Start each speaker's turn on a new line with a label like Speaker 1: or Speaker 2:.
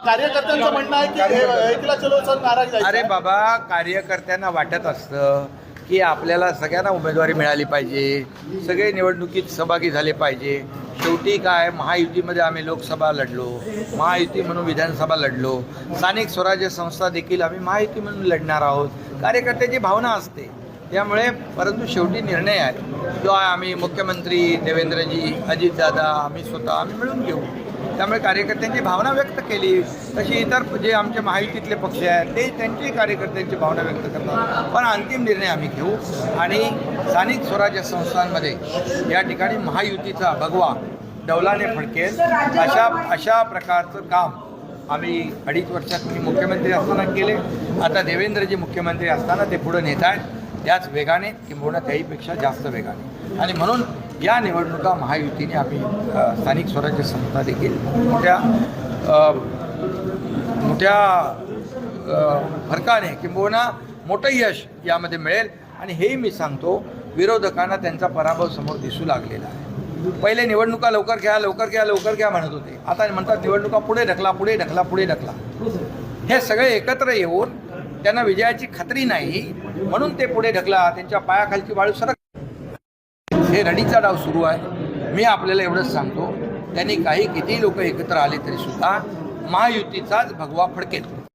Speaker 1: कार्यकर्त्यांचं म्हणणं आहे की एकला चलो सर नाराज आहे.
Speaker 2: अरे बाबा, कार्यकर्त्यांना वाटत असतं की आपल्याला सगळ्यांना उमेदवारी मिळाली पाहिजे, सगळे निवडणुकीत सहभागी झाले पाहिजे. शेवटी काय, महायुतीमध्ये आम्ही लोकसभा लढलो, महायुती म्हणून विधानसभा लढलो, स्थानिक स्वराज्य संस्था देखील आम्ही महायुती म्हणून लढणार आहोत. कार्यकर्त्याची भावना असते त्यामुळे, परंतु शेवटी निर्णय आहे जो आम्ही मुख्यमंत्री देवेंद्रजी, अजितदादा, आम्ही स्वतः आम्ही मिळून घेऊ. त्यामुळे कार्यकर्त्यांची भावना व्यक्त केली, तशी इतर जे आमचे महायुतीतले पक्ष आहेत ते त्यांची कार्यकर्त्यांची भावना व्यक्त करतात. पण अंतिम निर्णय आम्ही घेऊ आणि स्थानिक स्वराज्य संस्थांमध्ये या ठिकाणी महायुतीचा भगवा डौलाने फडकेल अशा प्रकारचं काम आम्ही 2.5 वर्षात मी मुख्यमंत्री असताना केले. आता देवेंद्रजी मुख्यमंत्री असताना ते पुढे नेत आहेत, त्याच वेगाने किंबहुना त्याहीपेक्षा जास्त वेगाने. आणि म्हणून या निवडणुका महायुतीने आम्ही स्थानिक स्वराज्य संस्था देखील मोठ्या फरकाने किंबहुना मोठं यश यामध्ये मिळेल. आणि हेही मी सांगतो, विरोधकांना त्यांचा पराभव समोर दिसू लागलेला आहे. पहिले निवडणुका लवकर घ्या म्हणत होते, आता म्हणतात निवडणुका पुढे ढकला. हे सगळे एकत्र येऊन त्यांना विजयाची खात्री नाही म्हणून ते पुढे ढकला, त्यांच्या पायाखालची वाळू सरक. हे रडीचा डाव सुरू आहे. मी आपल्याला एवढंच सांगतो, त्यांनी किती लोक एकत्र आले तरी सुद्धा महायुतीचाच भगवा फडकेल.